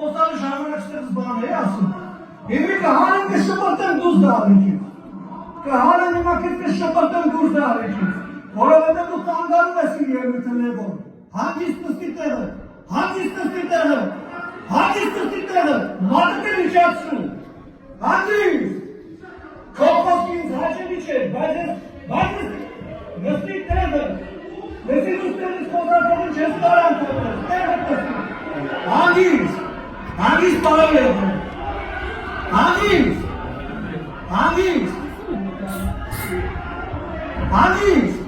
խոսալը ժամանակստեղծ բան է ասում։ Եվ կհանեմ կշպրտեմ դուրս դահլիճից։ Կհանեմ հիմա կշպրտեմ դուրս դահլիճից։ Որովհետև դու կանգանում ես իր ելույթը Լևոն։ Հանգիստ նստի տեղը, հանգիստ նստի տեղը, հանգիստ նստի տեղը, մարդը կլիճացնում։ Հանգիստ։ Քո խոսքը ինձ հաճելի չէ, բայց նստի տեղը, նստի դուրս տեղից խոսակողին չես կարող անթողնել, տեղը նստի։ Հանգիստ, հանգիստ պարով Լևոն։ Հանգիստ, հանգիստ, հանգիստ։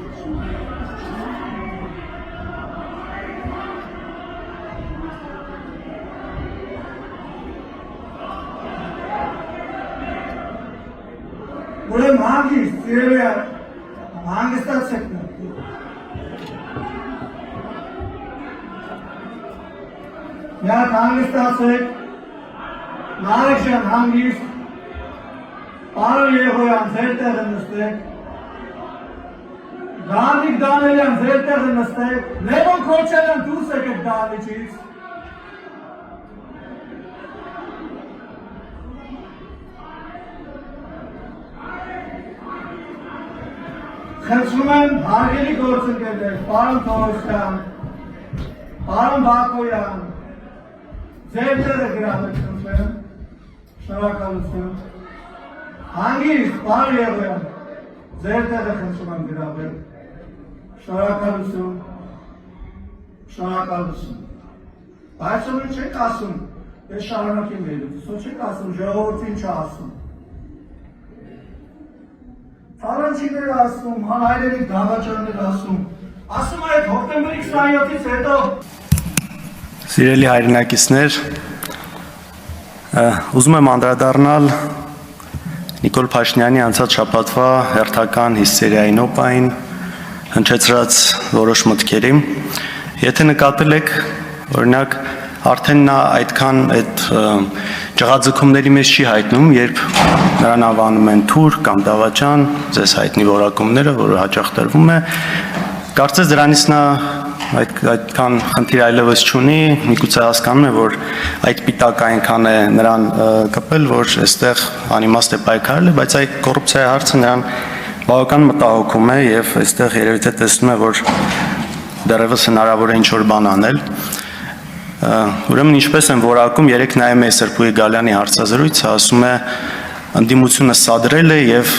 Ուրեմն հանգիստ, սիրելի հանգստացեք նա։ Միակ հանգստացեք, Նարեկ ջան հանգիստ, Պարոն Երևոյան ձեր տեղը նստեք, Գանիկ Դանելյան ձեր տեղը նստեք, Լևոն Քոչարյան դուրս եկեք դահլիճից։ Խնդրում եմ հարգելի գործընկերներ, պարոն Թովոսյան, պարոն Բակոյան, ձեր տեղը գրավեք խնդրեմ, շնորհակալություն։ Հանգիստ, պարոն Երևոյան, ձեր տեղը խնդրում եմ գրավեք, շնորհակալություն, շնորհակալություն։ Բայց ուրիշ չեք ասում, ես շարունակեմ ելույթը, չեք ասում, ժողովրդին չասում։ Առանցիները ասում, հանայրերի դավաճանները ասում այդ հոկտեմբերի 27-ից հետո։ Սիրելի հայրենակիցներ, ուզում եմ անդրադառնալ Նիկոլ Փաշինյանի անցած շաբաթվա հերթական հիսթերիայի նոպային հնչեցրած որոշ մտքերի։ Եթե նկատել եք, օրինակ, արդեն նա այդքան այդ ջղաձգումների մեջ չի հայտնում, երբ նրան անվանում են թուր կամ դավաճան, ձեզ հայտնի որակումները, որը հաճախ տրվում է, կարծես դրանից նա այդքան խնդիր այլևս չունի, միգուցե հասկանում է, որ այդ պիտակ այնքան է նրան կպել, որ այստեղ անիմաստ է պայքարել է, բայց այդ կոռուպցիայի հարցը նրան բավական մտահոգում է եւ այստեղ երևի թե տեսնում է, որ դեռևս հնարավոր է ինչ-որ բան անել։ Ուրեմն ինչպես են որակում, երեք նայում է Սրբուհի Գալյանի հարցազրույցը, ասում է ընդդիմությունը սադրել է եւ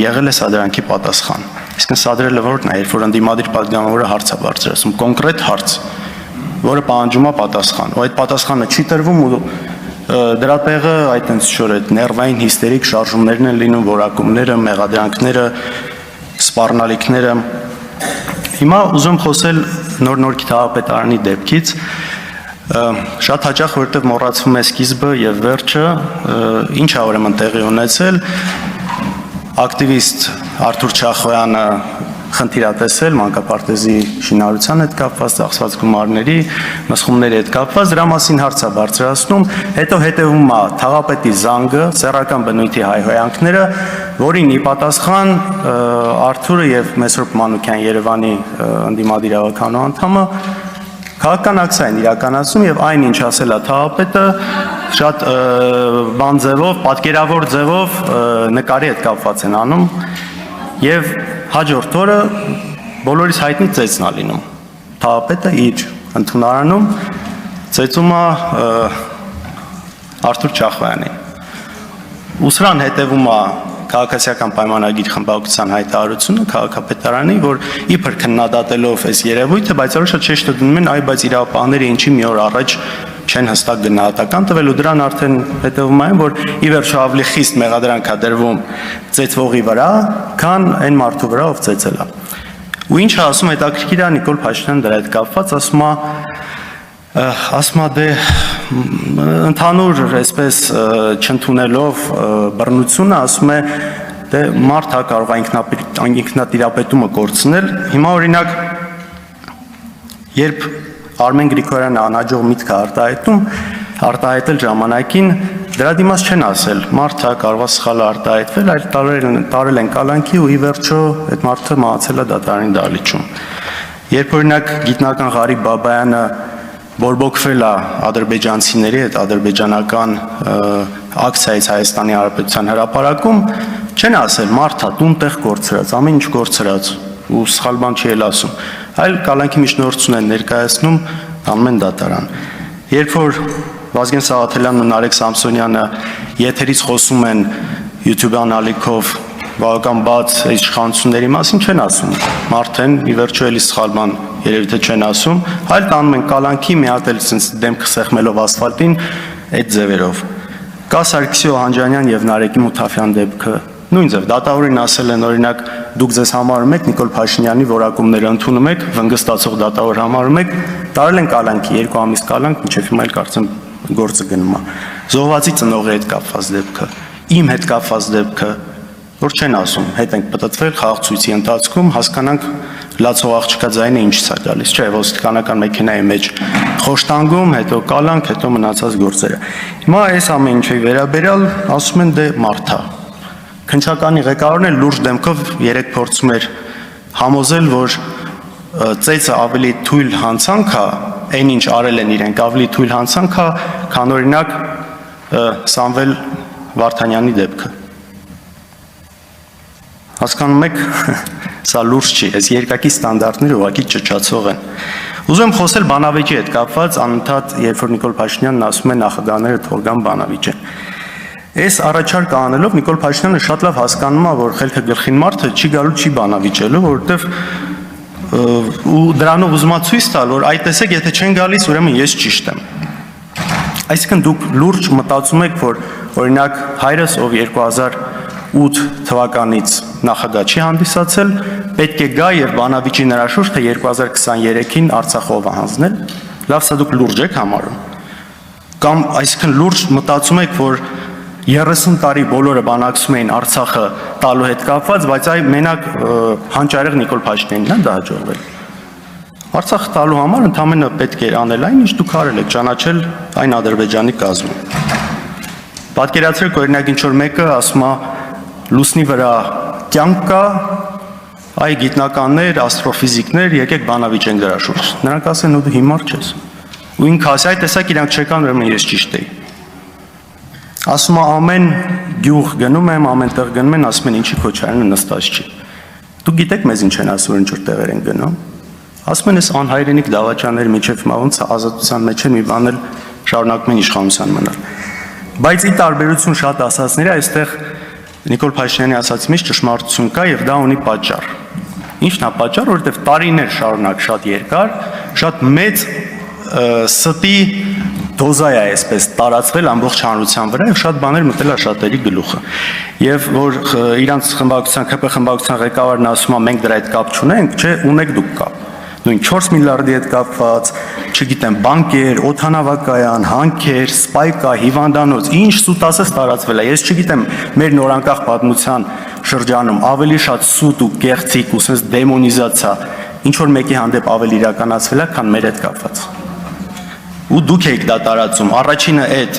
եղել է սադրանքի պատասխան։ Իսկ սադրելը որն է, երբ որ ընդդիմադիր պատգամավորը հարց է բարձրացում, կոնկրետ հարց, որը պահանջում է պատասխան, ու այդ պատասխանը չի տրվում ու դրա տեղը այդ ինչ-որ այդ ներվային հիստերիկ շարժումներն են լինում, որակումները, մեղադրանքները, սպառնալիքները։ Հիմա ուզում խոսել նոր գիտահապետարանի դեպքից, շատ հաճախ որտեղ մոռացվում է սկիզբը եւ վերջը, ինչ է ուրեմն տեղի ունեցել, ակտիվիստ Արթուր Չախոյանը խնդիր է տեսել մանկապարտեզի շինարարության հետ կապված, ծախսված գումարների, մսխումների հետ կապված, դրա մասին հարց է բարձրացնում, հետո հետևում է թաղապետի զանգը, սեռական բնույթի հայհոյանքները, որին ի պատասխան Արթուրը եւ Մեսրոպ Մանուկյան Երևանի ընդդիմադիր իրավականության անդամը քաղաքական ակցիա են իրականացնում եւ այն ինչ ասել է թաղապետը շատ բան ձևով, պատկերավոր ձևով նկարի հետ կապված են անում եւ հաջորդ օրը բոլորիս հայտնի ծեծն է լինում։ Թաղապետը իր ընդունարանում ծեծում է Արթուր Չախոյանին։ Ուսրան հետևում է քաղաքացիական պայմանագիր խմբակցության հայտարարությունը քաղաքապետարանի, որ իբր քննադատելով այս երևույթը, բայց որոշը ճիշտ դնում են, այ բայց իրավապահները ինչի մի օր առաջ չեն հստակ գնահատական տվել ու դրան արդեն հետևում այն, որ ի վերջո ավելի խիստ մեղադրանք է դրվում ծեծվողի վրա, քան այն մարդու վրա, ով ծեծել է։ Ու ինչ է ասում հետաքրքիր է Նիկոլ Փաշինյանը դրա հետ կապված, ասում է դե ընդհանուր այսպես չընդունելով բռնությունը, ասում է դե մարդը կարող է ինքնատիրապետումը կորցնել։ Հիմա օրինակ երբ Արմեն Գրիգորյանը անհաջող միտք է արտահայտել ժամանակին, դրա դիմաց չեն ասել, մարդը կարող է սխալ արտահայտվել, այլ տարել են կալանքի ու ի վերջո այդ մարդը մահացել է դատարանի դահլիճում։ Երբ օրինակ գիտնական Ղարիբ Բաբայանը բորբոքվել է ադրբեջանցիների հետ ադրբեջանական ակցիայից Հայաստանի Հանրապետության հրապարակում, չեն ասել մարդա տուն-տեղ կորցրած, ամեն ինչ կորցրած ու սխալ բան չի էլ ասում, այլ կալանքի միջնորդություն են ներկայացնում, անում են դատարան։ Երբ որ Վազգեն Սաղաթելյանն ու Նարեկ Սամսոնյանը եթերից խոսում են YouTube-յան ալիքով բավական բաց իշխանությունների մասին չեն ասում, մարդեն ի վերջո էլի սխալ բան երևի թե չեն ասում, այլ տանում են կալանքի մի հատ էլ sense դեմքը սեղմելով ասֆալտին այդ ձևերով։ Կա Սարգսի Օհանջանյան եւ Նարեկի Մութաֆյան դեպքը, նույն ձև դատավորին ասել են օրինակ դուք ձեզ համարում եք Նիկոլ Փաշինյանի որակումները ընդունում եք, վնգստացող դատավոր համարում եք, տարել են կալանքի 2 ամիս կալանք, մինչև հիմա էլ կարծեմ գործը գնում է։ Զոհվածի ծնողի հետ կապված դեպքը, իմ հետ կապված դեպքը, որ չեն ասում, հետ ենք պատտվել խաղաղցույցի ընթացքում, հասկանանք լացող աղջկա ձայնը ինչից է գալիս, չէ, ոստիկանական մեքենայի մեջ խոշտանգում, հետո կալանք, հետո մնացած գործերը։ Հիմա այս ամեն ինչի վերաբերյալ ասում են դե մարդա։ Քննչականի ղեկավարն էլ լուրջ դեմքով երեք փորձում էր համոզել, որ ծեծը ավելի թույլ հանցանք է, այն ինչ արել են իրենք ավելի թույլ հանցանք է, քան օրինակ Սամվել Վարդանյանի դեպքը։ Հասկանում եք, սա լուրջ չի, այս երկակի ստանդարտները ուղղակի ճճացող են։ Ուզում եմ խոսել բանավեճի հետ կապված, անընդհատ երբ որ Նիկոլ Փաշինյանն ասում է նախագահները թող գան բանավիճեն։ Այս առաջարկը անելով Նիկոլ Փաշինյանը շատ լավ հասկանում է, որ խելքը գլխին մարդը չի գալու չի բանավիճելու, որովհետև ու դրանով ուզում է ցույց տալ, որ այ տեսեք, եթե չեն գալիս, ուրեմն ես ճիշտ եմ։ Այսինքն դուք լուրջ մտածում եք, որ օրինակ հայրս, ով 2008 թվականից նախագահ չի հանդիսացել, պետք է գա եւ բանավիճի նրա շուրջ, թե 2023-ին Արցախով հանձնել, լավ սա դուք լուրջ եք համարում։ Կամ այսինքն լուրջ մտածում եք, որ 30 տարի բոլորը բանակցում էին Արցախը տալու հետ կապված, բայց այ մենակ հանճարեղ Նիկոլ Փաշինյանն է դա հաջողվել։ Արցախը տալու համար ընդամենը պետք է անել այն, ինչ դուք արել եք, ճանաչել այն Ադրբեջանի կազմում։ Պատկերացրեք, օրինակ ինչ որ մեկը ասում է լուսնի վրա կյանք կա, այ գիտնականներ, աստրոֆիզիկներ, եկեք բանավիճենք դրա շուրջ։ Նրանք ասեն, ու դու հիմար չես։ Ու ինքը ասի, այ տեսակ իրանք չեկան, ուրեմն ես ճիշտ էի։ Ասում է ամեն գյուղ գնում եմ, ամեն տեղ գնում են, ասում են ինչի Քոչարյանը նստած չի։ Դուք գիտեք մեզ ինչ են ասում, ինչ որ տեղեր են գնում։ Ասում են, այս անհայրենիք դավաճաններ միջև հիմա ոնց է ազատության մեջ են մի բան էլ շարունակում են իշխանության մնալ։ Բայց ի տարբերություն շատ ասածների, այստեղ Նիկոլ Փաշինյանի ասածի մեջ ճշմարտություն կա եւ դա ունի պատճառ։ Ինչն է պատճառը, որովհետեւ տարիներ շարունակ շատ երկար, շատ մեծ ստի դոզա է այսպես տարածվել ամբողջ հանրության վրա եւ շատ բաներ մտել է շատերի գլուխը։ Եվ որ իրանց խմբակցության ԿՊ խմբակցության ղեկավարն ասում է մենք դրա հետ կապ չունենք, չէ, ունեք դուք կապ։ Նույն 4 միլիարդի հետ կապված, չգիտեմ, բանկեր, օդանավակայան, հանքեր, սպայկա, հիվանդանոց, ինչ սուտ ասես տարածվել է։ Ես չգիտեմ, մեր նորանկախ պատմության շրջանում ավելի շատ սուտ ու կեղծիք ու sense դեմոնիզացիա ինչ որ մեկի հանդեպ ավելի իրականացվել է, քան մեր հետ կապված։ Ու դուք եք դա տարածում։ Առաջինը այդ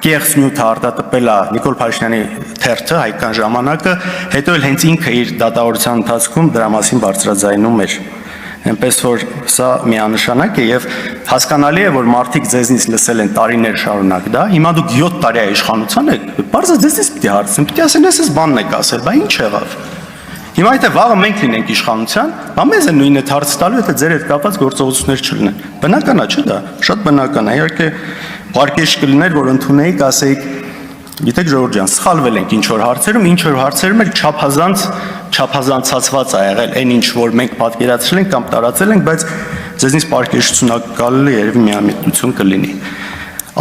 կեղծ նյութը արտատպել է Նիկոլ Փաշինյանի թերթը հայկական ժամանակը, հետո էլ հենց ինքը իր դատավորության ընթացքում դրա մասին բարձրաձայնում էր։ Այնպես որ սա միանշանակ է եւ հասկանալի է, որ մարդիկ ձեզնից լսել են տարիներ շարունակ դա, հիմա դուք 7 տարի է իշխանության եք, բարձր ձեզնից պիտի հարցնեմ, պիտի ասեն, ես բանն եք ասել, բա ինչ եղավ։ Հիմա եթե վաղը մենք լինենք իշխանության, բա մեզ է նույնը հարց տալու, եթե ձեր հետ կապված գործողություններ չլինեն։ Բնական է, չէ՞ դա։ Շատ բնական է։ Իհարկե, բարգեշտ կլիներ, որ ընդունեիք, ասեիք, գիտեք Ժորժ ջան, սխալվել ենք ինչ որ հարցերում էլ չափազանցացված ա եղել, այն ինչ որ մենք պատկերացրել ենք կամ տարածել ենք, բայց ձեզնից բարգեշտություննակալը երևի միամիտություն կլինի։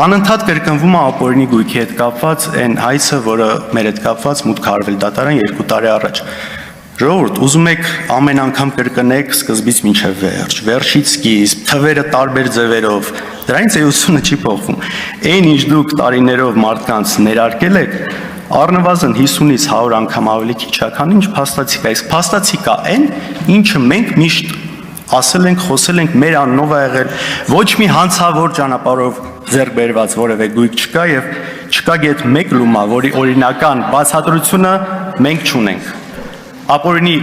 Անընդհատ կրկնվում է ապօրինի գույքի հետ կապված այն հայցը, որը մեր հետ կապված մուտք արվել դատարան 2 տարի առաջ։ Ժողովուրդ, ուզում եք ամեն անգամ կրկնեք սկզբից մինչև վերջ, վերջից սկիզբ, թվերը տարբեր ձևերով, դրանից էությունը չի փոխվում։ Այն ինչ դուք տարիներով մարդկանց ներարկել եք, առնվազն 50-ից 100 անգամ ավելի քիչ է, քան ինչ փաստացի կա։ Իսկ փաստացի կա այն, ինչը մենք միշտ ասել ենք, խոսել ենք, մեր անունով ա եղել, ոչ մի հանցավոր ճանապարհով ձեռք բերված որևէ գույք չկա եւ չկա գեթ մեկ լումա, որի օրինական բացատրությունը մենք չունենք։ Ապօրինի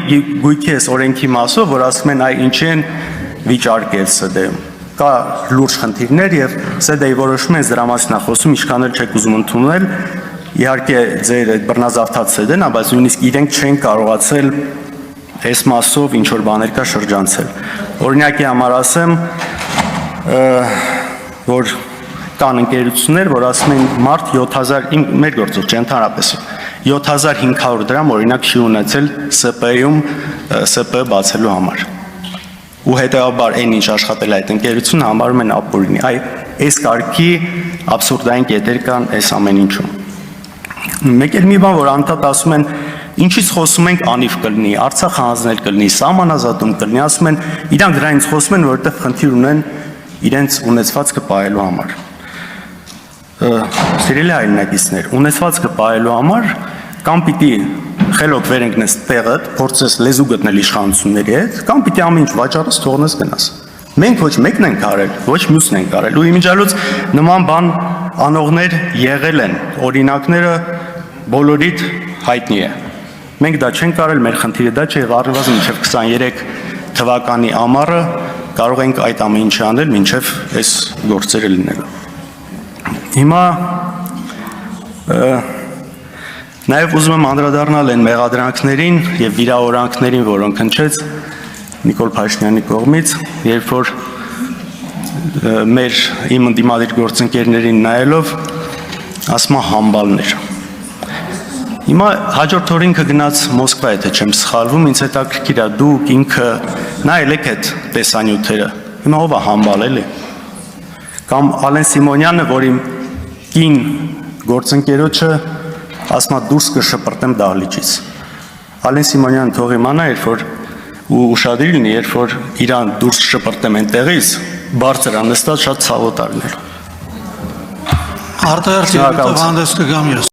գույքի էս օրենքի մասով, որ ասում են այ ինչ են վիճարկել ՍԴ-ում։ կա լուրջ խնդիրներ եւ ՍԴ-ի որոշումը դրա մասին է խոսում, ինչքան էլ չեք ուզում ընդունել, իհարկե ձեր այդ բռնազավթած ՍԴ-ն է, բայց նույնիսկ իրենք չեն կարողացել այս մասով ինչ որ բաներ կա շրջանցել։ Օրինակի համար ասեմ, որ կան ընկերություններ, որ ասում են մարդ 7000 մեր գործով չէ, ընդհանրապես 7500 դրամ օրինակ չի ունեցել ՍՊ-ում ՍՊ բացելու համար։ Ու հետեւաբար այն ինչ աշխատել այդ ընկերությունը համարում են ապօրինի։ Այս կարգի աբսուրդային կետեր կան այս ամեն ինչում։ Մեկ էլ մի բան, որ անդադ ասում են, ինչից խոսում ենք անիվ կլինի, Արցախ հանձնել կլինի, սահմանազատում կլինի, ասում են, իրանք դրանից խոսում են, որովհետև խնդիր ունեն իրենց ունեցվածքը պահելու համար։ Սիրելի հայրենակիցներ, ունեցվածքը պահելու համար կամ պիտի խելոք վեր ընկնես տեղդ, փորձես լեզու գտնել իշխանությունների հետ, կամ պիտի ամեն ինչ վաճառես, թողնես գնաս։ Մենք ոչ մեկն ենք արել, ոչ մյուսն ենք արել։ Ու իմիջիալուց նման բան անողներ եղել են, օրինակները բոլորիդ հայտնի է։ Մենք դա չենք արել, մեր խնդիրը դա չէ, առնվազն մինչև 23 թվականի ամառը կարող ենք այդ ամեն ինչը անել, մինչև այս գործերը լինելու։ Հիմա նաև ուզում եմ անդրադառնալ այն մեղադրանքներին եւ վիրավորանքներին, որոնք հնչեց Նիկոլ Փաշինյանի կողմից, երբ որ իմ ընդդիմադիր գործընկերներին նայելով ասում է համբալներ։ Հիմա հաջորդ օրը ինքը գնաց Մոսկվա, եթե չեմ սխալվում, ինձ հետաքրքիր է դուք ինքը նայել եք այդ տեսանյութերը։ Հիմա ով է համբալ էլի։ Կամ Ալեն Սիմոնյանը, որ իմ կին գործընկերոջը ասում է դուրս կշպրտեմ դահլիճից։ Ալեն Սիմոնյանը թող իմանա, երբ որ ու ուշադիր լինի, երբ որ իրան դուրս շպրտեմ այնտեղից, բարձր անստած շատ ցավոտ ալնելու։ Արտահերթ հանդես կգամ ես։